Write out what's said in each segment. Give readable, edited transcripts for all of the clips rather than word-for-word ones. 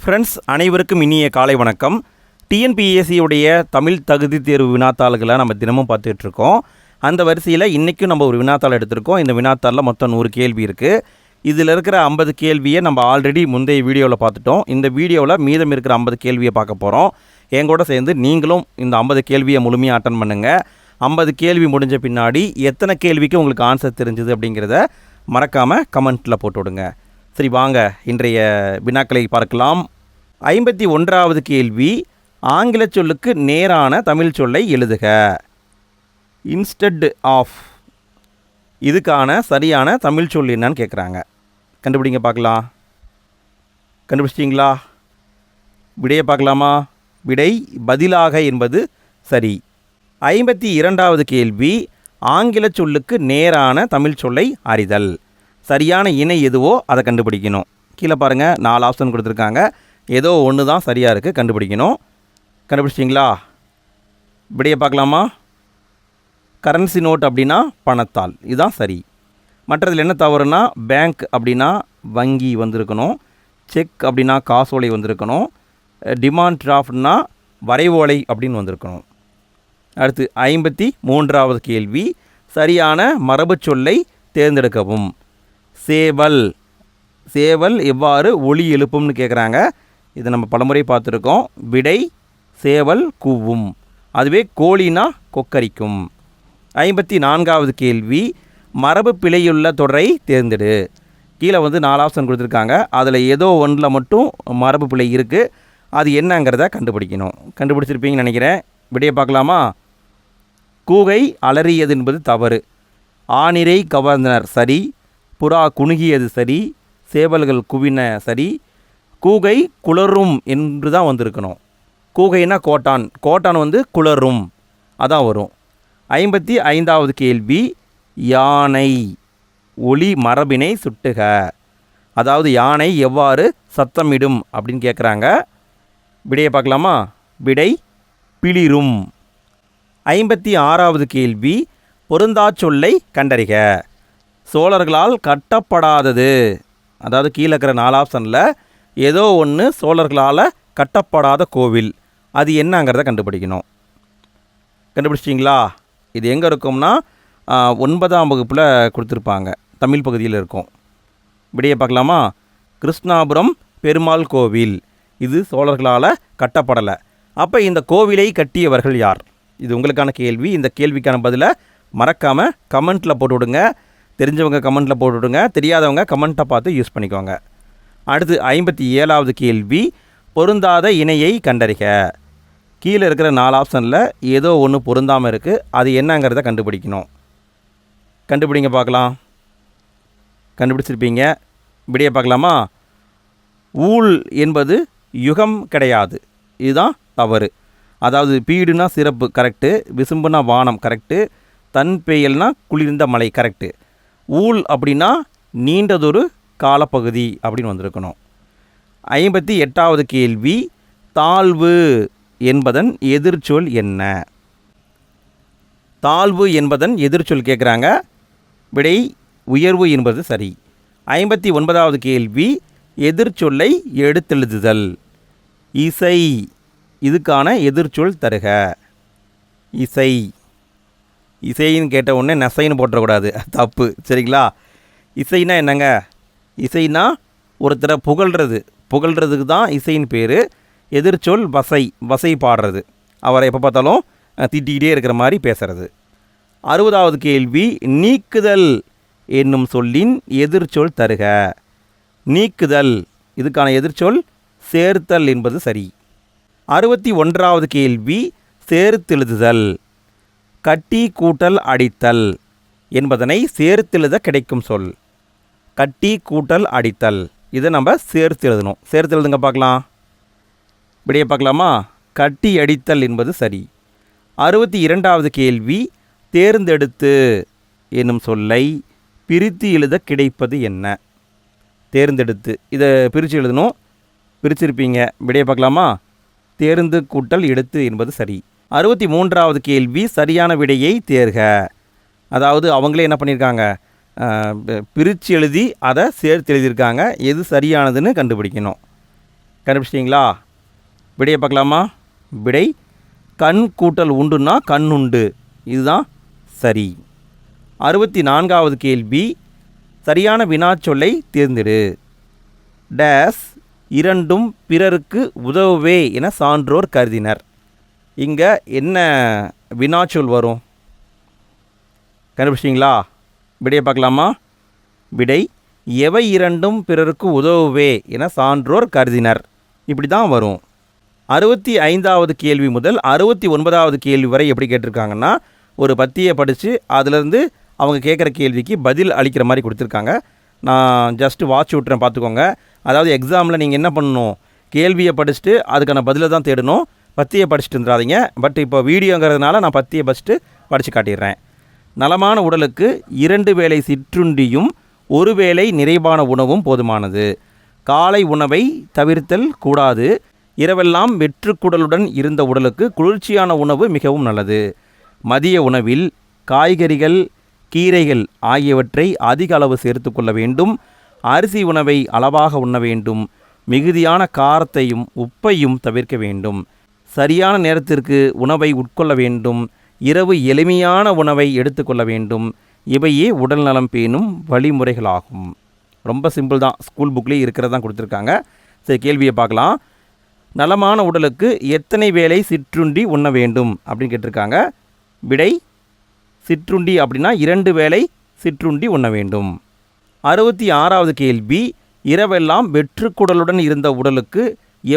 Friends அனைவருக்கும் இனிய காலை வணக்கம். டிஎன்பிஎஸ்சியுடைய தமிழ் தகுதி தேர்வு வினாத்தாள்களை நம்ம தினமும் பார்த்துட்ருக்கோம். அந்த வரிசையில் இன்றைக்கும் நம்ம ஒரு வினாத்தாள் எடுத்திருக்கோம். இந்த வினாத்தாளில் மொத்தம் 100 கேள்வி இருக்குது. இதில் இருக்கிற 50 கேள்வியை நம்ம ஆல்ரெடி முந்தைய வீடியோவில் பார்த்துட்டோம். இந்த வீடியோவில் மீதம் இருக்கிற 50 கேள்வியை பார்க்க போகிறோம். எங்கூட சேர்ந்து நீங்களும் இந்த 50 கேள்வியை முழுமையாக அட்டன் பண்ணுங்கள். 50 கேள்வி முடிஞ்ச பின்னாடி எத்தனை கேள்விக்கு உங்களுக்கு ஆன்சர் தெரிஞ்சுது அப்படிங்கிறத மறக்காமல் கமெண்ட்டில் போட்டு விடுங்க. சரி, வாங்க இன்றைய வினாக்களை பார்க்கலாம். 51வது கேள்வி, ஆங்கில சொல்லுக்கு நேரான தமிழ் சொல்லை எழுதுக. இன்ஸ்டெட் ஆஃப், இதுக்கான சரியான தமிழ் சொல் என்னன்னு கேட்குறாங்க. கண்டுபிடிங்க பார்க்கலாம். கண்டுபிடிச்சிட்டிங்களா? விடையை பார்க்கலாமா? விடை பதிலாக என்பது சரி. 52வது கேள்வி, ஆங்கில சொல்லுக்கு நேரான தமிழ் சொல்லை அறிதல். சரியான இணை எதுவோ அதை கண்டுபிடிக்கணும். கீழே பாருங்கள், 4 ஆப்ஷன் கொடுத்துருக்காங்க. ஏதோ ஒன்று தான் சரியாக இருக்குது, கண்டுபிடிக்கணும். கண்டுபிடிச்சிட்டிங்களா? விடையை பார்க்கலாமா? கரன்சி நோட் அப்படின்னா பணத்தாள், இதுதான் சரி. மற்றதில் என்ன தவறுனா, பேங்க் அப்படின்னா வங்கி வந்திருக்கணும், செக் அப்படின்னா காசோலை வந்திருக்கணும், டிமாண்ட் டிராஃப்ட்னா வரைவோலை அப்படின்னு வந்திருக்கணும். அடுத்து 53வது கேள்வி, சரியான மரபு சொல்லை தேர்ந்தெடுக்கவும். சேவல், சேவல் எவ்வாறு ஒலி எழுப்பும்னு கேட்குறாங்க. இதை நம்ம பலமுறை பார்த்துருக்கோம். விடை சேவல் கூவும். அதுவே கோழினா கொக்கரிக்கும். 54வது கேள்வி, மரபு பிழையுள்ள தொடரை தேர்ந்தெடு. கீழே 4 ஆப்ஷன் கொடுத்துருக்காங்க. அதில் ஏதோ ஒன்றில் மட்டும் மரபு பிழை இருக்குது. அது என்னங்கிறத கண்டுபிடிக்கணும். கண்டுபிடிச்சிருப்பீங்கன்னு நினைக்கிறேன். விடையை பார்க்கலாமா? கூகை அலறியது என்பது தவறு. ஆனிரை கவர்ந்தனர் சரி. புறா குணுகியது சரி. சேவல்கள் குவின சரி. கூகை குளரும் என்று தான் வந்திருக்கணும். கூகைனா கோட்டான், கோட்டான் குளரும், அதான் வரும். 55வது கேள்வி, யானை ஒலி மரபினை சுட்டுக. அதாவது யானை எவ்வாறு சத்தமிடும் அப்படின்னு கேட்குறாங்க. விடையை பார்க்கலாமா? விடை பிளிரும். 56வது கேள்வி, பொருந்தா சொல்லை கண்டறிக. சோழர்களால் கட்டப்படாதது, அதாவது கீழே இருக்கிற 4 ஆப்ஷனில் ஏதோ ஒன்று சோழர்களால் கட்டப்படாத கோவில், அது என்னங்கிறத கண்டுபிடிக்கணும். கண்டுபிடிச்சிட்டிங்களா? இது எங்கே இருக்கும்னா 9ஆம் வகுப்பில் கொடுத்துருப்பாங்க, தமிழ் பகுதியில் இருக்கும். விடையை பார்க்கலாமா? கிருஷ்ணாபுரம் பெருமாள் கோவில், இது சோழர்களால் கட்டப்படலை. அப்போ இந்த கோவிலை கட்டியவர்கள் யார்? இது உங்களுக்கான கேள்வி. இந்த கேள்விக்கான பதிலை மறக்காமல் கமெண்ட்டில் போட்டு விடுங்க. தெரிஞ்சவங்க கமெண்ட்டில் போட்டு விடுங்க, தெரியாதவங்க கமெண்ட்டை பார்த்து யூஸ் பண்ணிக்கோங்க. அடுத்து 57வது கேள்வி, பொருந்தாத இணையை கண்டறிக. கீழே இருக்கிற 4 ஆப்ஷனில் ஏதோ ஒன்று பொருந்தாமல் இருக்குது, அது என்னங்கிறத கண்டுபிடிக்கணும். கண்டுபிடிங்க பார்க்கலாம். கண்டுபிடிச்சிருப்பீங்க. விடையை பார்க்கலாமா? ஊழ் என்பது யுகம் கிடையாது, இதுதான் தவறு. அதாவது பீடுனா சிறப்பு கரெக்டு, விசும்புனா வானம் கரெக்டு, தன் பெயல்னா குளிர்ந்த மலை கரெக்டு. ஊழ் அப்படின்னா நீண்டதொரு காலப்பகுதி அப்படின்னு வந்திருக்கணும். 58வது கேள்வி, தாழ்வு என்பதன் எதிர்ச்சொல் என்ன? தாழ்வு என்பதன் எதிர்ச்சொல் கேட்குறாங்க. விடை உயர்வு என்பது சரி. 59வது கேள்வி, எதிர்ச்சொல்லை எடுத்தெழுதுதல். இசை, இதுக்கான எதிர்ச்சொல் தருக. இசை, இசைன்னு கேட்ட உடனே நெசைன்னு போட்டக்கூடாது, தப்பு. சரிங்களா? இசைனா என்னங்க? இசைனா ஒருத்தரை புகழ்கிறது, புகழ்கிறதுக்கு தான் இசைன்னு பேர். எதிர்ச்சொல் வசை, வசை பாடுறது, அவரை எப்போ பார்த்தாலும் திட்டிக்கிட்டே இருக்கிற மாதிரி பேசுகிறது. 60வது கேள்வி, நீக்குதல் என்னும் சொல்லின் எதிர்ச்சொல் தருக. நீக்குதல், இதுக்கான எதிர்ச்சொல் சேர்த்தல் என்பது சரி. 61வது கேள்வி, சேர்த்தெழுதுதல். கட்டி கூட்டல் அடித்தல் என்பதனை சேர்த்தெழுத கிடைக்கும் சொல். கட்டி கூட்டல் அடித்தல், இதை நம்ம சேர்த்து எழுதணும். சேர்த்து எழுதுங்க பார்க்கலாம். விடையை பார்க்கலாமா? கட்டி அடித்தல் என்பது சரி. 62வது கேள்வி, தேர்ந்தெடுத்து என்னும் சொல்லை பிரித்து எழுத கிடைப்பது என்ன? தேர்ந்தெடுத்து, இதை பிரித்து எழுதணும். பிரிச்சிருப்பீங்க. விடையை பார்க்கலாமா? தேர்ந்து கூட்டல் எடுத்து என்பது சரி. 63வது கேள்வி, சரியான விடையை தேர்க. அதாவது அவங்களே என்ன பண்ணியிருக்காங்க, பிரித்து எழுதி அதை சேர்த்து எழுதியிருக்காங்க. எது சரியானதுன்னு கண்டுபிடிக்கணும். கண்டுபிடிச்சிட்டிங்களா? விடையை பார்க்கலாமா? விடை கண் கூட்டல் உண்டுன்னா கண்ணுண்டு. இதுதான் சரி. 64வது கேள்வி, சரியான வினாச்சொல்லை தேர்ந்தெடு. டேஸ் இரண்டும் பிறருக்கு உதவுவே என சான்றோர் கருதினர். இங்கே என்ன வினாச்சொல் வரும்? கண்டுபிடிச்சிங்களா? விடையை பார்க்கலாமா? விடை எவை இரண்டும் பிறருக்கு உதவுவே என சான்றோர் கருதினர். இப்படி தான் வரும். 65வது கேள்வி முதல் 69வது கேள்வி வரை எப்படி கேட்டிருக்காங்கன்னா, ஒரு பத்தியை படித்து அதிலேருந்து அவங்க கேட்குற கேள்விக்கு பதில் அளிக்கிற மாதிரி கொடுத்துருக்காங்க. நான் ஜஸ்ட்டு வாட்ச் விட்டுறேன், பார்த்துக்கோங்க. அதாவது எக்ஸாமில் நீங்கள் என்ன பண்ணணும், கேள்வியை படிச்சுட்டு அதுக்கான பதிலை தான் தேடணும், பத்தியை படிச்சுட்டு இருந்துடாதீங்க. பட் இப்போ வீடியோங்கிறதுனால நான் பத்தியை படித்து காட்டிடுறேன். நலமான உடலுக்கு 2 வேளை சிற்றுண்டியும் 1 வேளை நிறைவான உணவும் போதுமானது. காலை உணவை தவிர்த்தல் கூடாது. இரவெல்லாம் வெற்றுக்குடலுடன் இருந்த உடலுக்கு குளிர்ச்சியான உணவு மிகவும் நல்லது. மதிய உணவில் காய்கறிகள், கீரைகள் ஆகியவற்றை அதிக அளவு சேர்த்து கொள்ள வேண்டும். அரிசி உணவை அளவாக உண்ண வேண்டும். மிகுதியான காரத்தையும் உப்பையும் தவிர்க்க வேண்டும். சரியான நேரத்திற்கு உணவை உட்கொள்ள வேண்டும். இரவு எளிமையான உணவை எடுத்துக்கொள்ள வேண்டும். இவையே உடல் நலம் பேணும் வழிமுறைகளாகும். ரொம்ப சிம்பிள் தான், ஸ்கூல் புக்லேயே இருக்கிறதான் கொடுத்துருக்காங்க. சரி, கேள்வியை பார்க்கலாம். நலமான உடலுக்கு எத்தனை வேளை சிற்றுண்டி உண்ண வேண்டும் அப்படின்னு கேட்டிருக்காங்க. விடை சிற்றுண்டி அப்படின்னா 2 வேளை சிற்றுண்டி உண்ண வேண்டும். 66வது கேள்வி, இரவெல்லாம் வெற்றுக்குடலுடன் இருந்த உடலுக்கு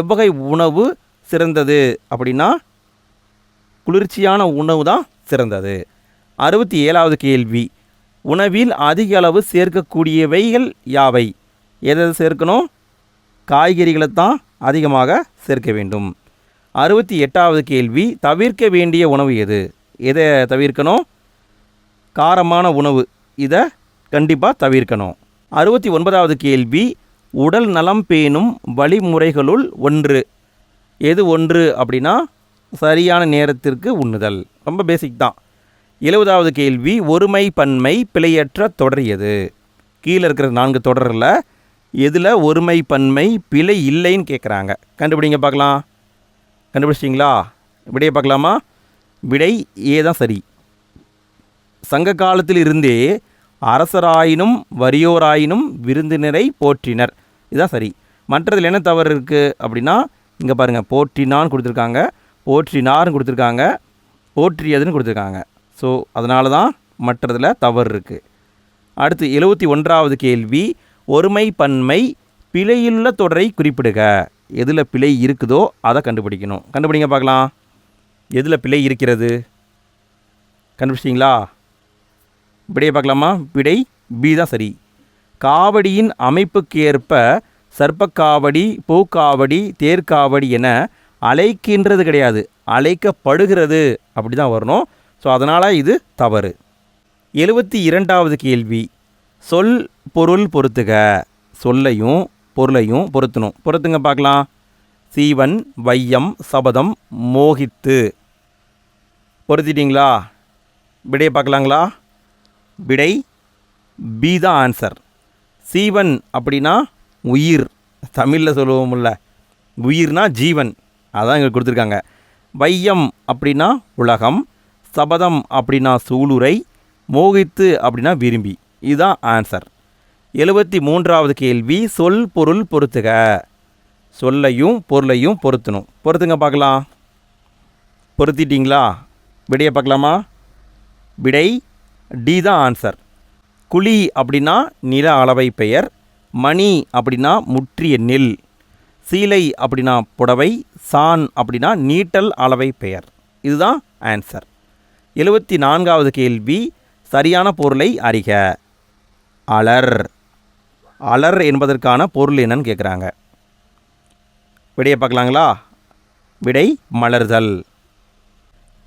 எவ்வகை உணவு சிறந்தது அப்படின்னா குளிர்ச்சியான உணவு தான் சிறந்தது. 67வது கேள்வி, உணவில் அதிக அளவு சேர்க்கக்கூடியவைகள் யாவை? எதை சேர்க்கணும்? காய்கறிகளை தான் அதிகமாக சேர்க்க வேண்டும். 68வது கேள்வி, தவிர்க்க வேண்டிய உணவு எது? எதை தவிர்க்கணும்? காரமான உணவு, இதை கண்டிப்பாக தவிர்க்கணும். 69வது கேள்வி, உடல் நலம் பேணும் வழிமுறைகளுள் ஒன்று. எது ஒன்று அப்படின்னா சரியான நேரத்திற்கு உண்ணுதல். ரொம்ப பேசிக் தான். 70வது கேள்வி, ஒருமை பன்மை பிழையற்ற தொடர் எது? கீழே இருக்கிற 4 தொடரில் எதில் ஒருமை பன்மை பிழை இல்லைன்னு கேட்குறாங்க. கண்டுபிடிங்க பார்க்கலாம். கண்டுபிடிச்சிட்டிங்களா? விடையை பார்க்கலாமா? விடை ஏ தான் சரி. சங்க காலத்தில் இருந்தே அரசராயினும் வறியோராயினும் விருந்தினரை போற்றினர். இதுதான் சரி. மற்றதில் என்ன தவறு இருக்குது அப்படின்னா, இங்கே பாருங்கள், போற்றினான்னு கொடுத்துருக்காங்க, போற்றினார்னு கொடுத்துருக்காங்க, போற்றியதுன்னு கொடுத்துருக்காங்க. ஸோ அதனால தான் மற்றதில் தவறு இருக்குது. அடுத்து 71வது கேள்வி, ஒருமை பன்மை பிழையுள்ள தொடரை குறிப்பிடுக. எதில் பிழை இருக்குதோ அதை கண்டுபிடிக்கணும். கண்டுபிடிங்க பார்க்கலாம். எதில் பிழை இருக்கிறது? கண்டுபிடிச்சிங்களா? விடையை பார்க்கலாமா? விடை பி தான் சரி. காவடியின் அமைப்புக்கு ஏற்ப சர்ப்பக்காவடி, பூக்காவடி, தேர்காவடி என அழைக்கின்றது கிடையாது, அழைக்கப்படுகிறது அப்படி தான் வரணும். ஸோ அதனால் இது தவறு. 72வது கேள்வி, சொல் பொருள் பொறுத்துக. சொல்லையும் பொருளையும் பொருத்தணும். பொறுத்துங்க பார்க்கலாம். சீவன், வையம், சபதம், மோகித்து. பொருத்திட்டிங்களா? விடையை பார்க்கலாங்களா? விடை பி தான் ஆன்சர். சீவன் அப்படின்னா உயிர், தமிழில் சொல்லுவோம்ல, உயிர்னா ஜீவன், அதான் இங்கே கொடுத்துருக்காங்க. வையம் அப்படின்னா உலகம், சபதம் அப்படின்னா சூளுரை, மோகித்து அப்படின்னா விரும்பி. இதுதான் ஆன்சர். 73வது கேள்வி, சொல் பொருள் பொறுத்துக. சொல்லையும் பொருளையும் பொருத்தணும். பொறுத்துங்க பார்க்கலாம். பொருத்திட்டிங்களா? விடையை பார்க்கலாமா? விடை டி தான் ஆன்சர். குழி அப்படின்னா நில அளவை பெயர், மணி அப்படின்னா முற்றிய நெல், சீலை அப்படின்னா புடவை, சான் அப்படின்னா நீட்டல் அளவை பெயர். இதுதான் ஆன்சர். 74வது கேள்வி, சரியான பொருளை அறிக. அலர். அலர் என்பதற்கான பொருள் என்னன்னு கேட்குறாங்க. விடையை பார்க்கலாங்களா? விடை மலர்தல்.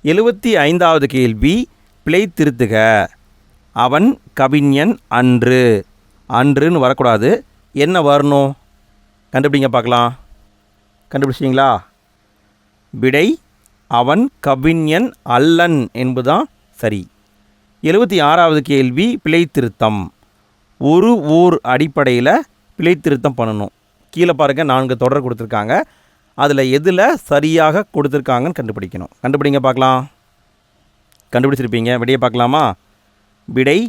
75வது கேள்வி, பிழை திருத்துக. அவன் கவிஞன் அன்று. அன்றுன்னு வரக்கூடாது, என்ன வரணும்? கண்டுபிடிங்க பார்க்கலாம். கண்டுபிடிச்சிங்களா? விடை அவன் கவிஞன் அல்லன் என்பதுதான் சரி. 76வது கேள்வி, பிழை திருத்தம். ஒரு ஊர் அடிப்படையில் பிழை திருத்தம் பண்ணணும். கீழே பாருங்கள் 4 தொடர் கொடுத்துருக்காங்க. அதில் எதில் சரியாக கொடுத்துருக்காங்கன்னு கண்டுபிடிக்கணும். கண்டுபிடிங்க பார்க்கலாம். கண்டுபிடிச்சிருப்பீங்க. விடையை பார்க்கலாமா? விடை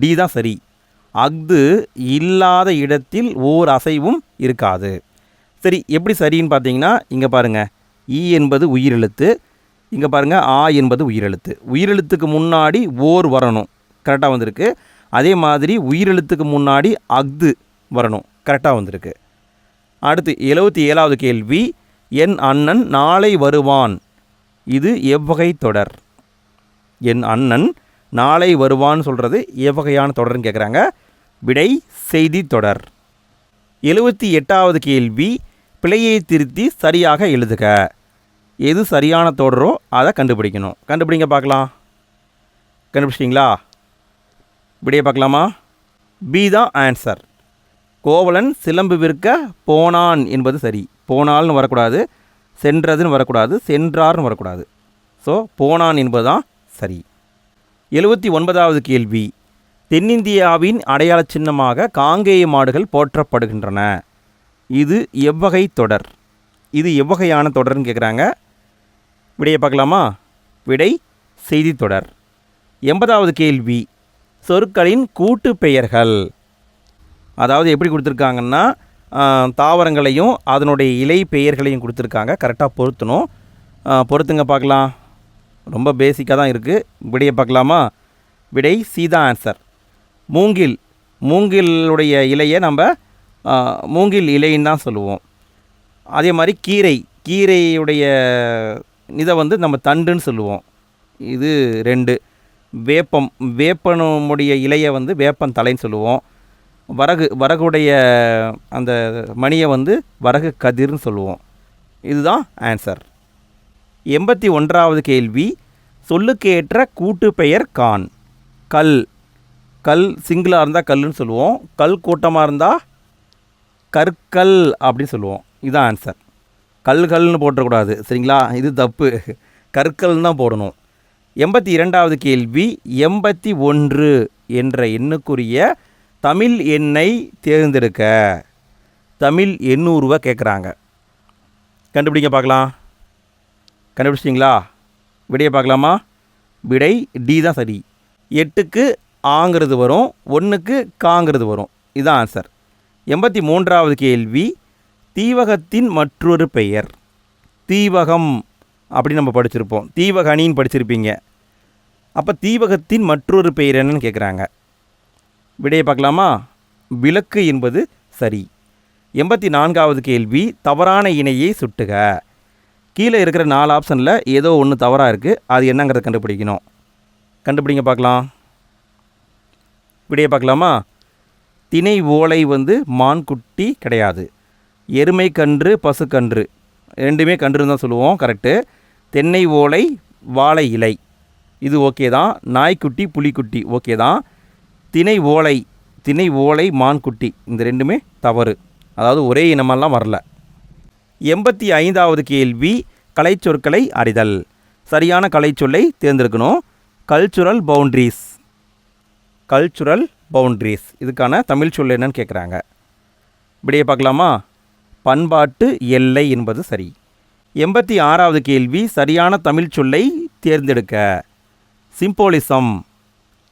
டி தான் சரி. அஃது இல்லாத இடத்தில் ஓர் அசைவும் இருக்காது. சரி, எப்படி சரின்னு பார்த்தீங்கன்னா, இங்கே பாருங்கள், ஈ என்பது உயிரெழுத்து, இங்கே பாருங்கள் ஆ என்பது உயிரெழுத்து. உயிரெழுத்துக்கு முன்னாடி ஓர் வரணும், கரெக்டாக வந்திருக்கு. அதே மாதிரி உயிரெழுத்துக்கு முன்னாடி அஃது வரணும், கரெக்டாக வந்திருக்கு. அடுத்து 77வது கேள்வி, என் அண்ணன் நாளை வருவான். இது எவ்வகை தொடர்? என் அண்ணன் நாளை வருவான்னு சொல்கிறது எவ்வகையான தொடர்னு கேட்குறாங்க. விடை செய்தி தொடர். 78வது கேள்வி, பிழையை திருத்தி சரியாக எழுதுக. எது சரியான தொடரோ அதை கண்டுபிடிக்கணும். கண்டுபிடிங்க பார்க்கலாம். கண்டுபிடிச்சிட்டிங்களா? விடையை பார்க்கலாமா? பி தான் ஆன்சர். கோவலன் சிலம்பு விற்க போனான் என்பது சரி. போனால்னு வரக்கூடாது, சென்றதுன்னு வரக்கூடாது, சென்றார்னு வரக்கூடாது. ஸோ போனான் என்பது தான் சரி. 79வது கேள்வி, தென்னிந்தியாவின் அடையாள சின்னமாக காங்கேய மாடுகள் போற்றப்படுகின்றன. இது எவ்வகை தொடர்? இது எவ்வகையான தொடர்னு கேட்குறாங்க. விடையை பார்க்கலாமா? விடை செய்தி தொடர். 80வது கேள்வி, சொற்களின் கூட்டு பெயர்கள். அதாவது எப்படி கொடுத்துருக்காங்கன்னா, தாவரங்களையும் அதனுடைய இலை பெயர்களையும் கொடுத்துருக்காங்க. கரெக்டாக பொருத்தணும். பொறுத்துங்க பார்க்கலாம். ரொம்ப பேசிக்காக தான் இருக்குது. விடையை பார்க்கலாமா? விடை சீதா ஆன்சர். மூங்கில், மூங்கிலுடைய இலையை நம்ம மூங்கில் இலைன்னு தான் சொல்லுவோம். அதே மாதிரி கீரை, கீரையுடைய இதை நம்ம தண்டுன்னு சொல்லுவோம். இது 2. வேப்பம், வேப்பனுடைய இலையை வேப்பன் தலைன்னு சொல்லுவோம். வரகு, வரகுடைய அந்த மணியை வரகு கதிர்னு சொல்லுவோம். இதுதான் ஆன்சர். 81வது கேள்வி, சொல்லுக்கேற்ற கூட்டு பெயர் கான். கல், கல் சிங்கிளாக இருந்தால் கல்லுன்னு சொல்லுவோம். கல் கூட்டமாக இருந்தால் கற்கள் அப்படின்னு சொல்லுவோம். இதுதான் ஆன்சர். கல்கள்னு போட்டக்கூடாது, சரிங்களா? இது தப்பு. கற்கள்னு தான் போடணும். 82வது கேள்வி, 81 என்ற எண்ணுக்குரிய தமிழ் எண்ணை தேர்ந்தெடுக்க. தமிழ் எண்ணூறுவா கேட்குறாங்க. கண்டுபிடிங்க பார்க்கலாம். கண்டுபிடிச்சிட்டிங்களா? விடையை பார்க்கலாமா? விடை டி தான் சரி. 8க்கு ஆங்கிறது வரும், 1க்கு காங்கிறது வரும். இதுதான் ஆன்சர். 83வது கேள்வி, தீவகத்தின் மற்றொரு பெயர். தீவகம் அப்படி நம்ம படிச்சிருப்போம், தீவகணின்னு படிச்சிருப்பீங்க. அப்போ தீவகத்தின் மற்றொரு பெயர் என்னன்னு கேட்குறாங்க. விடையை பார்க்கலாமா? விளக்கு என்பது சரி. 84வது கேள்வி, தவறான இணையை சுட்டுக. கீழே இருக்கிற 4 ஆப்ஷனில் ஏதோ ஒன்று தவறாக இருக்குது, அது என்னங்கிறத கண்டுபிடிக்கணும். கண்டுபிடிங்க பார்க்கலாம். விடையை பார்க்கலாமா? திணை ஓலை மான்குட்டி கிடையாது. எருமை கன்று, பசுக்கன்று, ரெண்டுமே கன்றுன்னு தான் சொல்லுவோம், கரெக்டு. தென்னை ஓலை, வாழை இலை, இது ஓகே தான். நாய்க்குட்டி, புலிக்குட்டி ஓகே தான். திணை ஓலை, திணை ஓலை, மான்குட்டி, இந்த ரெண்டுமே தவறு. அதாவது ஒரே இனமெல்லாம் வரல. 85வது கேள்வி, கலைச்சொற்களை அறிதல். சரியான கலைச்சொல்லை தேர்ந்தெடுக்கணும். கல்ச்சுரல் பவுண்ட்ரிஸ், கல்ச்சுரல் பவுண்ட்ரிஸ், இதுக்கான தமிழ் சொல் என்னன்னு கேட்குறாங்க. விடையை பார்க்கலாமா? பண்பாட்டு எல்லை என்பது சரி. 86வது கேள்வி, சரியான தமிழ் சொல்லை தேர்ந்தெடுக்க. சிம்போலிசம்,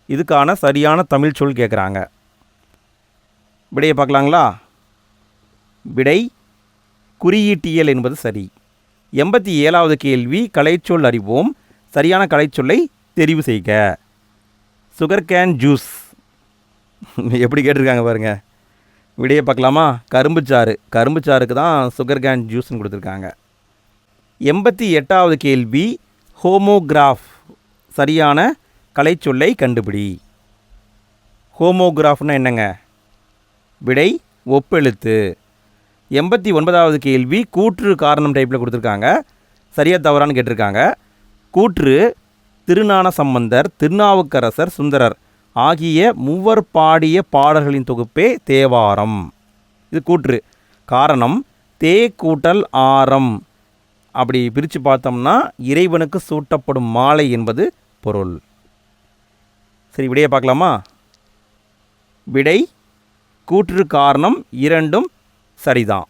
இதுக்கான சரியான தமிழ் சொல் கேட்குறாங்க. விடையை பார்க்கலாங்களா? விடை குறியீட்டியல் என்பது சரி. 87வது கேள்வி, கலைச்சொல் அறிவோம். சரியான கலைச்சொல்லை தெரிவு செய்க. சுகர் கேன் ஜூஸ், எப்படி கேட்டிருக்காங்க பாருங்கள். விடையை பார்க்கலாமா? கரும்புச்சாறு, கரும்புச்சாருக்கு தான் சுகர் கேன் ஜூஸ்ன்னு கொடுத்துருக்காங்க. 88வது கேள்வி, ஹோமோகிராஃப். சரியான கலைச்சொல்லை கண்டுபிடி. ஹோமோகிராஃப்னா என்னங்க? விடை ஒப்பெழுத்து. 89வது கேள்வி, கூற்று காரணம் டைப்பில் கொடுத்துருக்காங்க. சரியாக தவறான்னு கேட்டிருக்காங்க. கூற்று, திருஞான சம்பந்தர், திருநாவுக்கரசர், சுந்தரர் ஆகிய மூவர் பாடிய பாடல்களின் தொகுப்பே தேவாரம். இது கூற்று. காரணம், தே கூட்டல் ஆரம், அப்படி பிரித்து பார்த்தோம்னா இறைவனுக்கு சூட்டப்படும் மாலை என்பது பொருள். சரி, விடையை பார்க்கலாமா? விடை கூற்று காரணம் இரண்டும் சரிதான்.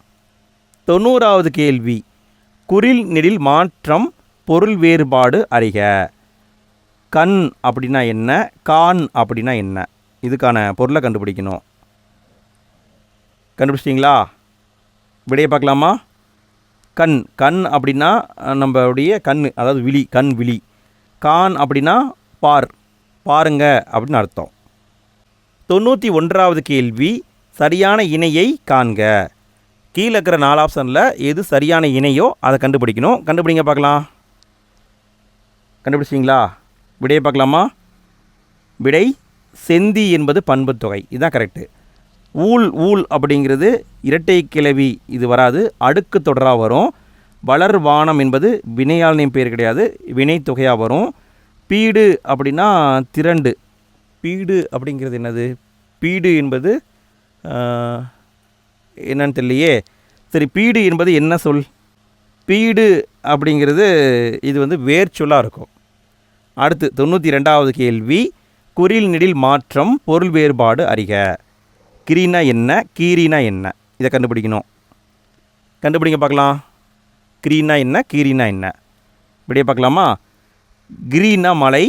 90வது கேள்வி, குறில் நெடில் மாற்றம் பொருள் வேறுபாடு அறிக. கண் அப்படின்னா என்ன, கான் அப்படின்னா என்ன? இதுக்கான பொருளை கண்டுபிடிக்கணும். கண்டுபிடிச்சிட்டிங்களா? விடையை பார்க்கலாமா? கண், கண் அப்படின்னா நம்மளுடைய கண், அதாவது விழி, கண் விழி. கான் அப்படின்னா பாருங்க அப்படின்னு அர்த்தம். 91வது கேள்வி, சரியான இணையை காண்க. கீழே இருக்கிற 4 ஆப்ஷனில் எது சரியான இணையோ அதை கண்டுபிடிக்கணும். கண்டுபிடிங்க பார்க்கலாம். கண்டுபிடிச்சிங்களா? விடையை பார்க்கலாமா? விடை செந்தி என்பது பண்புத்தொகை. இதுதான் கரெக்டு. ஊல் அப்படிங்கிறது இரட்டை கிளவி, இது வராது, அடுக்கு தொடராக வரும். வளர்வானம் என்பது வினையாளனின் பெயர் கிடையாது, வினைத்தொகையாக வரும். பீடு அப்படின்னா திரண்டு. பீடு அப்படிங்கிறது என்னது? பீடு என்பது என்னன்னு தெரியலையே. சரி, பீடு என்பது என்ன சொல்? பீடு அப்படிங்கிறது இது வேர் சொல்லாக இருக்கும். அடுத்து 92வது கேள்வி, குறில் நெடில் மாற்றம் பொருள் வேறுபாடு அறிக. கிரினா என்ன, கீரினா என்ன? இதை கண்டுபிடிக்கணும். கண்டுபிடிங்க பார்க்கலாம். கிரீனா என்ன, கீரினா என்ன? இப்படியே பார்க்கலாமா? கிரீனா மலை,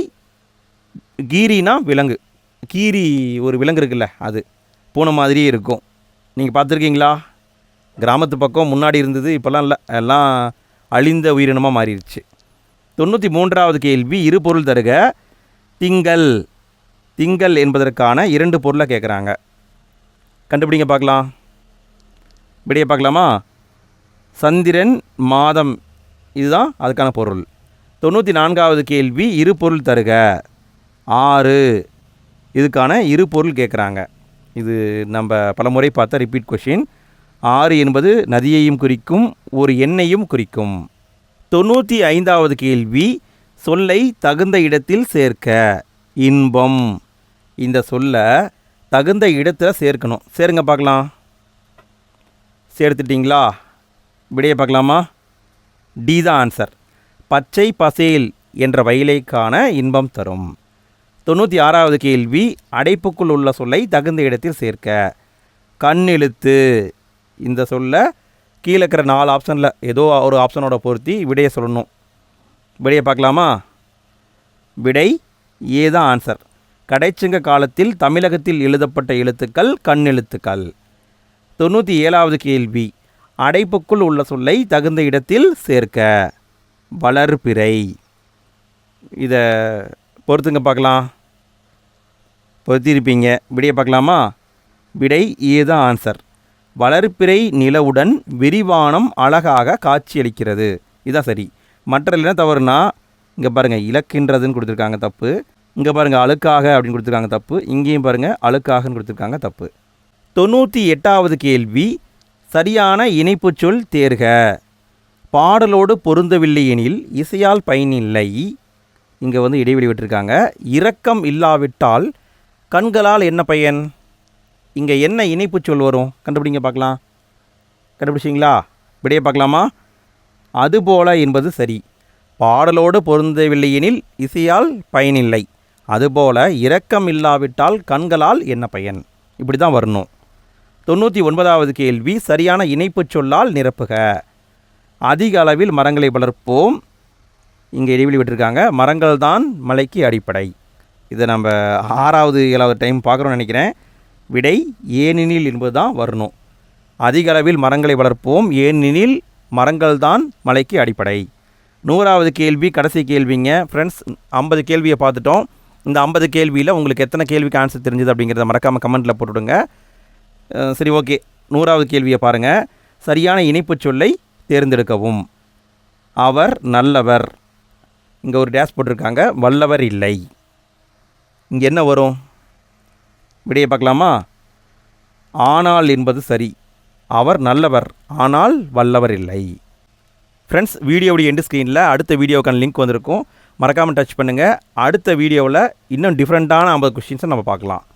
கீரினா விலங்கு. கீரி ஒரு விலங்கு இருக்குல்ல, அது பூனை மாதிரியே இருக்கும். நீங்கள் பார்த்துருக்கீங்களா? கிராமத்து பக்கம் முன்னாடி இருந்தது, இப்போல்லாம் இல்லை, எல்லாம் அழிந்த உயிரினமாக மாறிடுச்சு. 93வது கேள்வி, இரு பொருள் தருக. திங்கள், திங்கள் என்பதற்கான 2 பொருளை கேட்குறாங்க. கண்டுபிடிங்க பார்க்கலாம். விடையை பார்க்கலாமா? சந்திரன், மாதம், இதுதான் அதுக்கான பொருள். 94வது கேள்வி, இரு பொருள் தருக. 6, இதுக்கான இரு பொருள் கேட்குறாங்க. இது நம்ம பலமுறை பார்த்த ரிப்பீட் கொஷின். 6 என்பது நதியையும் குறிக்கும், ஒரு எண்ணையும் குறிக்கும். 95வது கேள்வி, சொல்லை தகுந்த இடத்தில் சேர்க்க. இன்பம், இந்த சொல்லை தகுந்த இடத்தில் சேர்க்கணும். சேருங்க பார்க்கலாம். சேர்த்துட்டிங்களா? விடையை பார்க்கலாமா? டி தான் ஆன்சர். பச்சை பசேல் என்ற வயலைக்கான இன்பம் தரும். 96வது கேள்வி, அடைப்புக்குள் உள்ள சொல்லை தகுந்த இடத்தில் சேர்க்க. கண்ணெழுத்து, இந்த சொல்லை கீழே இருக்கிற 4 ஆப்ஷனில் ஏதோ ஒரு ஆப்ஷனோட பொருத்தி விடையை சொல்லணும். விடையை பார்க்கலாமா? விடை ஏ தான் ஆன்சர். கடைச்சங்க காலத்தில் தமிழகத்தில் எழுதப்பட்ட எழுத்துக்கள் கண்ணெழுத்துக்கள். 97வது கேள்வி, அடைப்புக்குள் உள்ள சொல்லை தகுந்த இடத்தில் சேர்க்க. வளர்பிறை, இதை பொறுத்துங்க பார்க்கலாம். பொறுத்திருப்பீங்க. விடையை பார்க்கலாமா? விடை ஏ தான் ஆன்சர். வளர்பிறை நிலவுடன் விரிவானம் அழகாக காட்சியளிக்கிறது. இதுதான் சரி. மற்ற என்ன தவறுனா, இங்கே பாருங்கள் இலக்கின்றதுன்னு கொடுத்துருக்காங்க, தப்பு. இங்கே பாருங்கள் அழுக்காக அப்படின்னு கொடுத்துருக்காங்க, தப்பு. இங்கேயும் பாருங்கள் அழுக்காகன்னு கொடுத்துருக்காங்க, தப்பு. 98வது கேள்வி, சரியான இணைப்பு சொல் தேர்க. பாடலோடு பொருந்தவில்லை எனில் இசையால் பயனில்லை. இங்கே இடைவெளி விட்டுருக்காங்க. இரக்கம் இல்லாவிட்டால் கண்களால் என்ன பயன்? இங்கே என்ன இணைப்பு சொல் வரும்? கண்டுபிடிங்க பார்க்கலாம். கண்டுபிடிச்சிங்களா? விடையை பார்க்கலாமா? அதுபோல என்பது சரி. பாடலோடு பொருந்தவில்லை எனில் இசையால் பயனில்லை. அதுபோல இரக்கம் இல்லாவிட்டால் கண்களால் என்ன பயன்? இப்படி தான் வரணும். 99வது கேள்வி, சரியான இணைப்பு சொல்லால் நிரப்புக. அதிக அளவில் மரங்களை வளர்ப்போம். இங்கே இடைவெளி விட்டுருக்காங்க. மரங்கள் தான் மலைக்கு அடிப்படை. இதை நம்ம 6வது 7வது டைம் பார்க்குறோன்னு நினைக்கிறேன். விடை ஏனெனில் என்பது தான் வரணும். அதிக அளவில் மரங்களை வளர்ப்போம், ஏனெனில் மரங்கள் தான் மலைக்கு அடிப்படை. 100வது கேள்வி, கடைசி கேள்விங்க ஃப்ரெண்ட்ஸ். 50 கேள்வியை பார்த்துட்டோம். இந்த 50 கேள்வியில் உங்களுக்கு எத்தனை கேள்விக்கு ஆன்சர் தெரிஞ்சுது அப்படிங்கிறத மறக்காமல் கமெண்ட்டில் போட்டுவிடுங்க. சரி, ஓகே. 100வது கேள்வியை பாருங்கள். சரியான இணைப்பு சொல்லை தேர்ந்தெடுக்கவும். அவர் நல்லவர், இங்கே ஒரு டேஷ் போட்டிருக்காங்க. வல்லவர் இல்லை. இங்கே என்ன வரும்? விடையை பார்க்கலாமா? ஆனால் என்பது சரி. அவர் நல்லவர், ஆனால் வல்லவர் இல்லை. ஃப்ரெண்ட்ஸ், வீடியோவுடைய எண்டு ஸ்க்ரீனில் அடுத்த வீடியோக்கான லிங்க் வந்திருக்கும். மறக்காமல் டச் பண்ணுங்கள். அடுத்த வீடியோவில் இன்னும் டிஃப்ரெண்ட்டான 50 கொஸ்டின்ஸை நம்ம பார்க்கலாம்.